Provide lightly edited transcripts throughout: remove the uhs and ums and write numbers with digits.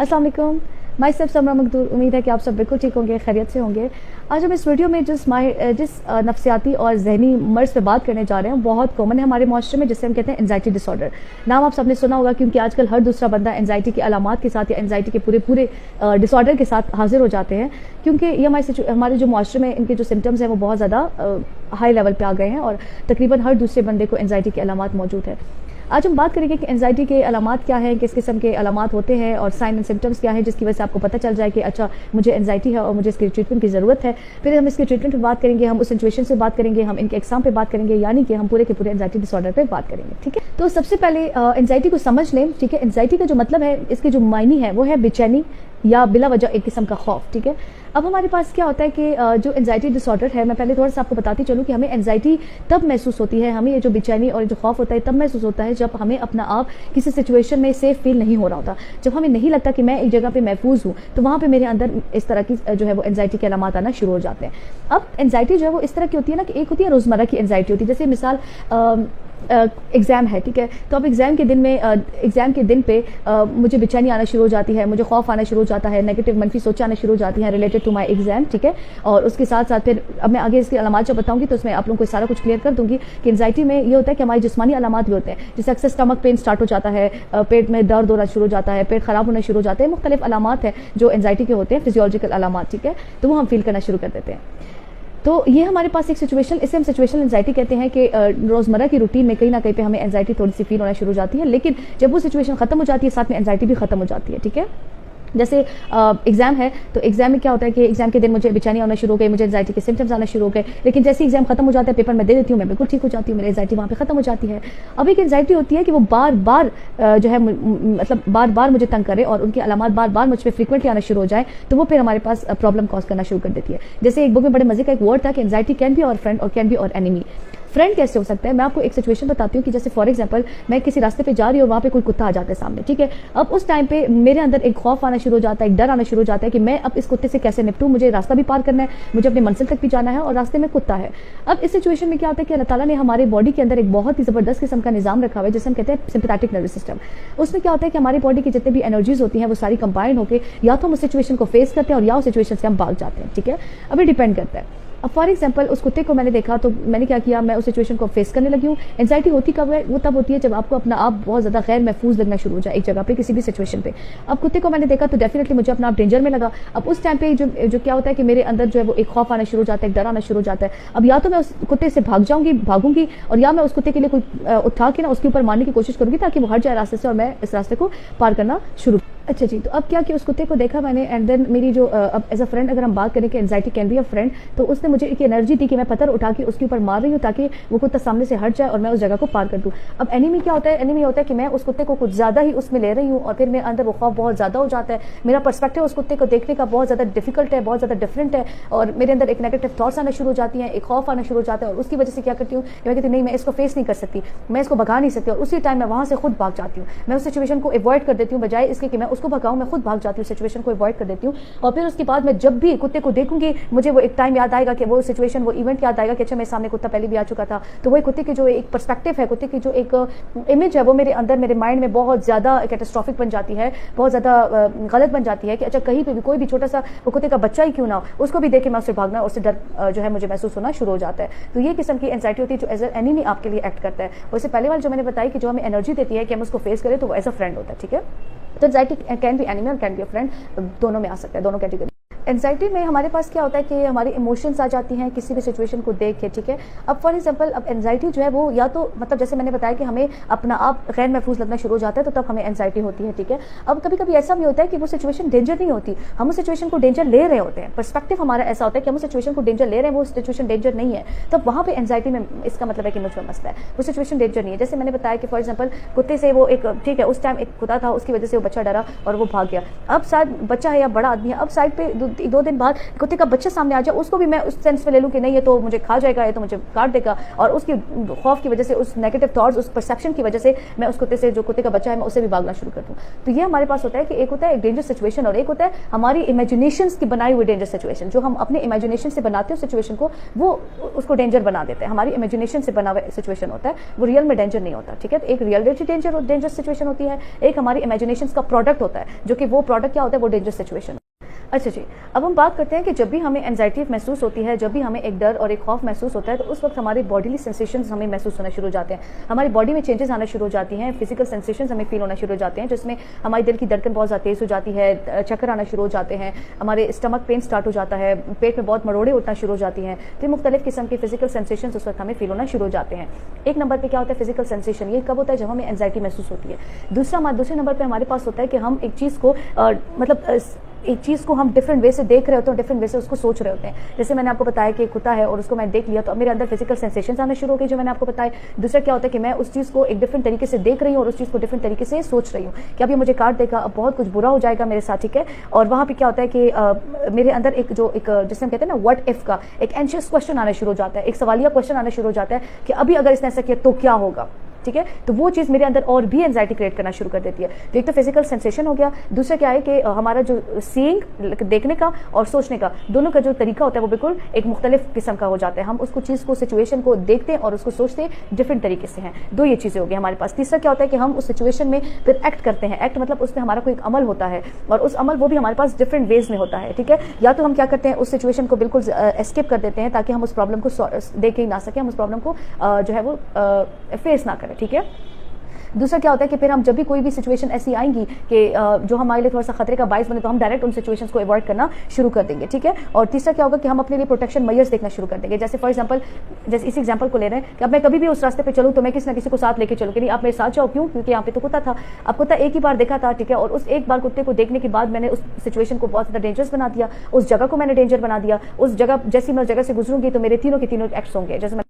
अस्सलाम वालेकुम, my self समरा मकदूर। उम्मीद है कि आप सब बिल्कुल ठीक होंगे, खैरियत से होंगे। आज हम इस वीडियो में जिस नफ्सियाती और जहनी मर्ज पे बात करने जा रहे हैं बहुत कॉमन है हमारे माशरे में, जिसे हम कहते हैं एंजाइटी डिसऑर्डर। नाम आप सबने सुना होगा क्योंकि आजकल हर दूसरा बंदा एंजाइटी के अलामात के साथ या एंजाइटी के पूरे डिसऑर्डर के साथ हाजिर हो जाते हैं, क्योंकि ये हमारे जो माशरे में इनके जो सिम्टम्स हैं वो बहुत ज़्यादा हाई लेवल पे आ गए हैं और तकरीबन हर दूसरे बंदे को एंजाइटी के अलामात मौजूद है। आज हम बात करेंगे कि एंजाइटी के अलामात क्या हैं, किस किस्म के अलामात होते हैं और साइन एंड सिम्टम्स क्या हैं, जिसकी वजह से आपको पता चल जाए कि अच्छा मुझे एंजाइटी है और मुझे इसकी ट्रीटमेंट की ज़रूरत है। फिर हम इसकी ट्रीटमेंट पर बात करेंगे, हम उस सिचुएशन से बात करेंगे, हम इनके एग्जाम पे बात करेंगे, यानी कि हम पूरे के पूरे एंजाइटी डिसऑर्डर पे बात करेंगे। ठीक है, तो सबसे पहले एंजाइटी को समझ लें। ठीक है, एंजाइटी का जो मतलब है, इसके जो मायने है वो है बेचैनी या बिला वजह एक किस्म का खौफ। ठीक है, अब हमारे पास क्या होता है कि जो एंजाइटी डिसऑर्डर है, मैं पहले थोड़ा सा आपको बताती चलूँ कि हमें एंजाइटी तब महसूस होती है, हमें ये जो बेचैनी और जो खौफ होता है तब महसूस होता है जब हमें अपना आप किसी सिचुएशन में सेफ फील नहीं हो रहा होता, जब हमें नहीं लगता कि मैं एक जगह पे महफूज हूँ, तो वहाँ पे मेरे अंदर इस तरह की जो है वो एंजाइटी के अलामात आना शुरू हो जाते हैं। अब एंजाइटी जो है वो इस तरह की होती है ना कि एक होती है रोज़मर्रा की एंजाइटी होती है, जैसे मिसाल एग्ज़ाम है। ठीक है, तो अब एग्ज़ाम के दिन पे मुझे बेचैनी आना शुरू हो जाती है, मुझे खौफ आना शुरू हो जाता है, नेगेटिव मनफी सोच आना शुरू हो जाती हैं रिलेटेड टू माय एग्ज़ाम। ठीक है, और उसके साथ साथ फिर अब मैं आगे इसके अलामात जब बताऊंगी तो उसमें आप लोगों को सारा कुछ क्लियर कर दूंगी कि एंजाइटी में ये होता है कि हमारे जिस्मानी अलामात भी होते हैं, जैसे अक्सर स्टमक पेन स्टार्ट हो जाता है, पेट में दर्द होना शुरू हो जाता है, पेट खराब होना शुरू हो जाते हैं, मुख्तलिफ अलामात हैं जो एंजाइटी के होते हैं, फिजियोलॉजिकल अलामात। ठीक है, तो वो हम फील करना शुरू कर देते हैं। तो ये हमारे पास एक सिचुएशन, इसे हम सिचुएशनल एंजाइटी कहते हैं कि रोज़मर्रा की रूटीन में कहीं ना कहीं पे हमें एंजाइटी थोड़ी सी फील होना शुरू हो जाती है, लेकिन जब वो सिचुएशन खत्म हो जाती है साथ में एंजाइटी भी खत्म हो जाती है। ठीक है, जैसे एग्जाम है तो एग्जाम में क्या होता है कि एग्जाम के दिन मुझे बेचैनी आना शुरू हो गई, मुझे एंजाइटी के सिम्टम्स आना शुरू हो गए, लेकिन जैसे एग्जाम खत्म हो जाता है, पेपर में दे देती हूँ, मैं बिल्कुल ठीक हो जाती हूँ, मेरी एंजाइटी वहाँ पे खत्म हो जाती है। अब एक एंजाइटी होती है कि वो बार बार जो है मतलब बार बार मुझे तंग करे और उनकी अलामात बार बार मुझ पर फ्रीक्वेंटली आना शुरू हो जाए, तो वो फिर हमारे पास प्रॉब्लम कॉज करना शुरू कर देती है। जैसे एक बुक में बड़े मजे का एक वर्ड था कि anxiety can be our friend और can be our enemy. Friend कैसे हो सकता है, मैं आपको एक सिचुएशन बताती हूँ कि जैसे फॉर एग्जांपल मैं किसी रास्ते पे जा रही हूँ और वहाँ पे कोई कुत्ता आ जाता है सामने। ठीक है, अब उस टाइम पे मेरे अंदर एक खौफ आना शुरू हो जाता है, एक डर आना शुरू हो जाता है कि मैं अब इस कुत्ते से कैसे निपटूं, मुझे रास्ता भी पार करना है, मुझे अपने मंजिल तक भी जाना है और रास्ते में कुत्ता है। अब इस सिचुएशन में क्या होता है कि अल्लाह ताला ने हमारे बॉडी के अंदर एक बहुत ही जबरदस्त किस्म का निजाम रखा हुआ है जिसे हम कहते हैं सिंपैथेटिक नर्वस सिस्टम। उसमें क्या होता है कि हमारी बॉडी की जितने भी एनर्जीज होती हैं वो सारी कंबाइंड होकर या तो हम उस सिचुएशन को फेस करते हैं और या उस सिचुएशन से हम भाग जाते हैं। ठीक है, अभी डिपेंड करता है। अब फॉर एग्जाम्पल उस कुत्ते को मैंने देखा तो मैंने क्या किया, मैं उस सिचुएशन को फेस करने लगी हूँ। एंजाइटी होती कब है, वो तब होती है जब आपको अपना आप बहुत ज़्यादा गैर महफूज लगना शुरू हो जाए एक जगह पे, किसी भी सिचुएशन पे। अब कुत्ते को मैंने देखा तो डेफिनेटली मुझे अपना आप डेंजर में लगा। अब उस टाइम पे जो क्या होता है कि मेरे अंदर जो है वो एक खौफ आना शुरू हो जाता है, एक डर आना शुरू हो जाता है। अब या तो मैं उस कुत्ते से भागूंगी और या मैं उस कुत्ते के लिए कोई उठा के ना उसके ऊपर मारने की कोशिश करूंगी ताकि वो हट जाए रास्ते से और मैं इस रास्ते को पार करना शुरू। अच्छा जी, तो अब क्या कि उस कुत्ते को देखा मैंने एंड देन मेरी जो अब एज अ फ्रेंड अगर हम बात करें कि anxiety can be a friend, तो उसने मुझे एक एनर्जी दी कि मैं पत्थर उठा के उसके ऊपर मार रही हूँ ताकि वो कुत्ता सामने से हट जाए और मैं उस जगह को पार कर दूँ। अब एनिमी क्या होता है, एनिमी होता है कि मैं उस कुत्ते को कुछ ज़्यादा ही उसमें ले रही हूँ और फिर मेरे अंदर वो खौफ बहुत ज़्यादा हो जाता है, मेरा पर्सपेक्टिव उस कुत्ते को देखने का बहुत ज़्यादा डिफिकल्ट है, बहुत ज़्यादा डिफरेंट है और मेरे अंदर एक नेगेटिव थॉट्स आना शुरू हो जाती हैं, एक खौफ आना शुरू हो जाता है और उसकी वजह से क्या करती हूँ, मैं कहती हूँ नहीं मैं इसको फेस नहीं कर सकती, मैं इसको भगा नहीं सकती और उसी टाइम मैं वहाँ से खुद भाग जाती हूँ। मैं उस सिचुएशन को अवॉइड कर देती हूँ, बजाय इसके कि मैं उसको भगाऊँ मैं खुद भाग जाती हूँ, सिचुएशन को अवॉइड कर देती हूँ। और फिर उसके बाद मैं जब भी कुत्ते को देखूंगी मुझे वो एक टाइम याद आएगा कि वो सिचुएशन, वो इवेंट याद आएगा कि अच्छा मेरे सामने कुत्ता पहले भी आ चुका था, तो वो कुत्ते की जो एक पर्सपेक्टिव है, कुत्ते की जो एक इमेज है वो मेरे अंदर मेरे माइंड में बहुत ज़्यादा कैटास्ट्रॉफिक बन जाती है, बहुत ज़्यादा गलत बन जाती है कि अच्छा कहीं पे भी कोई भी छोटा सा वो कुत्ते का बच्चा ही क्यों ना हो उसको भी देख के मैं उससे भागना, उससे डर जो है मुझे महसूस होना शुरू हो जाता है। तो ये किस्म की एंजाइटी होती है जो एज ए एनिमी आपके लिए एक्ट करता है। वैसे पहले वाले जो मैंने बताई कि जो हमें एनर्जी देती है कि हम उसको फेस करें तो वो एज अ फ्रेंड होता है। ठीक है, तो एंजाइटी कैन बी एनिमी और कैन बी अ फ्रेंड, दोनों में आ सकता है, दोनों कैटेगरी। एंजाइटी में हमारे पास क्या होता है कि हमारी इमोशंस आ जाती हैं किसी भी सिचुएशन को देख के। ठीक है, अब फॉर एग्जांपल अब एंजाइटी जो है वो या तो मतलब जैसे मैंने बताया कि हमें अपना आप गैर महफूज लगना शुरू हो जाता है तो तब हमें एंजाइटी होती है। ठीक है, अब कभी कभी ऐसा भी होता है कि वो सिचुएशन डेंजर नहीं होती, हम उस सिचुएशन को डेंजर ले रहे होते हैं, पर्सपेक्टिव हमारा ऐसा होता है कि हम उस सिचुएशन को डेंजर ले रहे हैं, वो सिचुएशन डेंजर नहीं है, तब वहाँ पे एंजाइटी में इसका मतलब है कि मुझ में मसला है, वो सिचुएशन डेंजर नहीं है। जैसे मैंने बताया कि फॉर एग्जाम्पल कुत्ते से वो एक ठीक है उस टाइम एक कुत्ता था, उसकी वजह से वो बच्चा डरा और वो भाग गया। अब शायद बच्चा है या बड़ा आदमी है, अब साइड पे दो दिन बाद कुत्ते का बच्चा सामने आ जाए, उसको भी मैं उस सेंस में ले लूँ कि नहीं ये तो मुझे खा जाएगा, ये तो मुझे काट देगा, और उसकी खौफ की वजह से, उस नेगेटिव थॉट्स, उस परसेप्शन की वजह से मैं उस कुत्ते से, जो कुत्ते का बच्चा है, मैं उससे भी भागना शुरू कर दूँ। तो ये हमारे पास होता है कि एक होता है एक डेंजर सिचुएशन और एक होता है हमारी इमेजिनेशंस की बनाई हुई डेंजर सिचुएशन। जो हम अपने इमेजिनेशन से बनाते हैं सिचुएशन को, वो उसको डेंजर बना देते हैं। हमारी इमेजिनेशन से बना हुआ सिचुएशन होता है, वो रियल में डेंजर नहीं होता, ठीक है। एक रियलिटी डेंजर सिचुएशन होती है, एक हमारी इमेजिनेशन का प्रोडक्ट होता है, जो कि वो प्रोडक्ट क्या होता है, वो डेंजर सिचुएशन। अच्छा जी, अब हम बात करते हैं कि जब भी हमें एंजाइटी महसूस होती है, जब भी हमें एक डर और एक खौफ महसूस होता है, तो उस वक्त हमारे बॉडीली सेंसेशंस हमें महसूस होना शुरू हो जाते हैं, हमारी बॉडी में चेंजेस आना शुरू हो जाती हैं, फिजिकल सेंसेशंस हमें फील होना शुरू हो जाते हैं, जिसमें हमारी दिल की धड़कन बहुत ज़्यादा तेज़ हो जाती है, चक्कर आना शुरू हो जाते हैं, हमारे स्टमक पेन स्टार्ट हो जाता है, पेट में बहुत मरोड़े उठना शुरू हो जाती हैं। तो मुख्तलिफ किस्म के फिजिकल सेंसेशंस उस वक्त हमें फील होना शुरू हो जाते हैं। एक नंबर पर क्या होता है फिजिकल सेंसेशन, ये कब होता है, जब हमें एंजाइटी महसूस होती है। दूसरे नंबर पर हमारे पास होता है कि हम एक चीज़ को एक चीज़ को हम डिफरेंट वे से देख रहे होते हैं, डिफरेंट वे से उसको सोच रहे होते हैं। जैसे मैंने आपको बताया कि कुत्ता है और उसको मैं देख लिया, तो अब मेरे अंदर फिजिकल सेंसेशंस आना शुरू हो गई, जो मैंने आपको बताया। दूसरा क्या होता है कि मैं उस चीज़ को एक डिफरेंट तरीके से देख रही हूँ और उस चीज़ को डिफरेंट तरीके से सोच रही हूँ कि अब ये मुझे काट देगा, अब बहुत कुछ बुरा हो जाएगा मेरे साथ, ठीक है। और वहाँ पर क्या होता है कि मेरे अंदर एक जिसे हम कहते हैं ना व्हाट इफ का एक एंशियस क्वेश्चन आना शुरू हो जाता है, एक सवालिया क्वेश्चन आना शुरू हो जाता है कि अभी अगर इसने ऐसा किया तो क्या होगा, ठीक है। तो वो चीज़ मेरे अंदर और भी एंजाइटी क्रिएट करना शुरू कर देती है। तो एक तो फिजिकल सेंसेशन हो गया, दूसरा क्या है कि हमारा जो सीइंग देखने का और सोचने का दोनों का जो तरीका होता है वो बिल्कुल एक मुख्तलिफ किस्म का हो जाता है। हम उसको चीज़ को सिचुएशन को देखते हैं और उसको सोचते हैं डिफरेंट तरीके से हैं। दो ये चीज़ें हो गई हमारे पास। तीसरा क्या होता है कि हम उस सिचुएशन में फिर एक्ट करते हैं। एक्ट मतलब उसमें हमारा कोई एक अमल होता है और उस अमल वो भी हमारे पास डिफरेंट वेज में होता है, ठीक है। या तो हम क्या करते हैं उस सिचुएशन को बिल्कुल एस्केप कर देते हैं ताकि हम उस प्रॉब्लम को देख ही ना सकें, हम उस प्रॉब्लम को जो है वो फेस ना करें, ठीक है। दूसरा क्या होता है कि फिर हम जब भी कोई भी सिचुएशन ऐसी आएंगी कि जो हमारे लिए थोड़ा सा खतरे का बायस बने, तो हम डायरेक्ट उन सिचुएशंस को अवॉइड करना शुरू कर देंगे, ठीक है। और तीसरा क्या होगा कि हम अपने लिए प्रोटेक्शन मेजर्स देखना शुरू कर देंगे। जैसे फॉर एग्जांपल, जैसे इस एग्जांपल को ले रहे हैं कि अब मैं कभी भी उस रास्ते पे चलूँ तो मैं किसी ना किसी को साथ लेके चलूँ कि नहीं आप मेरे साथ जाओ, क्यों, क्योंकि यहाँ पे तो कुत्ता था। अब कुत्ता एक ही बार देखा था, ठीक है, और उस एक बार कुत्ते को देखने के बाद मैंने उस सिचुएशन को बहुत ज़्यादा डेंजरस बना दिया, उस जगह को मैंने डेंजर बना दिया। उस जगह जैसे मैं उस जगह से गुजरूंगी तो मेरे तीनों के तीनों एक्ट्स होंगे। जैसे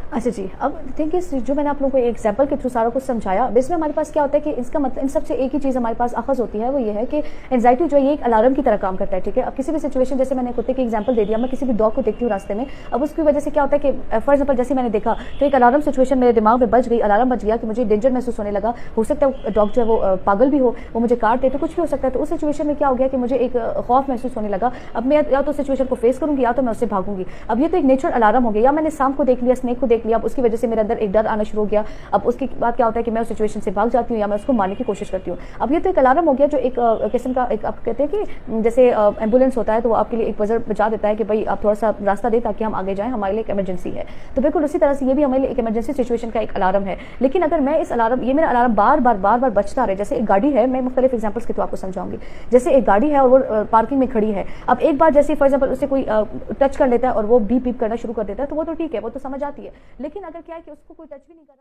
अच्छा जी, अब देखिए जो मैंने आप लोगों को एग्जाम्पल के थ्रू सारा कुछ समझाया, इसमें हमारे पास क्या होता है कि इसका मतलब इन सबसे एक ही चीज़ हमारे पास अखज़ होती है, वो ये है कि एंजाइटी जो है ये एक अलार्म की तरह काम करता है, ठीक है। अब किसी भी सिचुएशन, जैसे मैंने कुत्ते की एग्जांपल दे दिया, मैं किसी भी डॉग को देखती हूँ रास्ते में, अब उसकी वजह से क्या होता है कि फॉर एग्जांपल जैसे मैंने देखा तो एक अलार्म सिचुएशन मेरे दिमाग में बज गई, अलार्म बज गया कि मुझे डेंजर महसूस होने लगा। हो सकता है डॉग जो है वो पागल भी हो, वो मुझे काट दे, तो कुछ भी हो सकता है। तो उस सिचुएशन में क्या हो गया कि मुझे एक खौफ महसूस होने लगा। अब मैं या तो सिचुएशन को फेस करूँगी या तो मैं उससे भागूंगी। अब ये तो एक नेचुरल अलार्म हो गया। या मैंने सांप को देख लिया, स्नेक को देख लिया, अब उसकी वजह से मेरे अंदर एक डर आना शुरू हो गया। अब उसके बाद क्या होता है कि मैं उस सिचुएशन से भाग जाती हूँ या मैं उसको मारने की कोशिश करती हूँ। अब ये तो एक अलार्म हो गया, जो एक किस्म का एक आप कहते हैं कि जैसे एम्बुलेंस होता है तो वो आपके लिए एक बजर बचा देता है कि भाई आप थोड़ा सा रास्ता दे ताकि हम आगे जाएं, हमारे लिए एक इमरजेंसी है। तो बिल्कुल उसी तरह से ये भी हमारे लिए एक इमरजेंसी सिचुएशन का एक अलार्म है। लेकिन अगर मैं इस अलार्म, ये मेरा अलार्म बार बार बचता रहे, जैसे एक गाड़ी है, मैं मुख्तलिफ एग्जाम्पल्स के तो आपको समझाऊंगी। जैसे एक गाड़ी है और वो पार्किंग में खड़ी है, अब एक बार जैसे फॉर एग्जाम्पल उससे कोई टच कर लेता है और वो बीप बीप करना शुरू कर देता है, तो वो तो ठीक है, वो तो समझ आती है। लेकिन अगर क्या है कि उसको कोई टच भी नहीं कर रहा।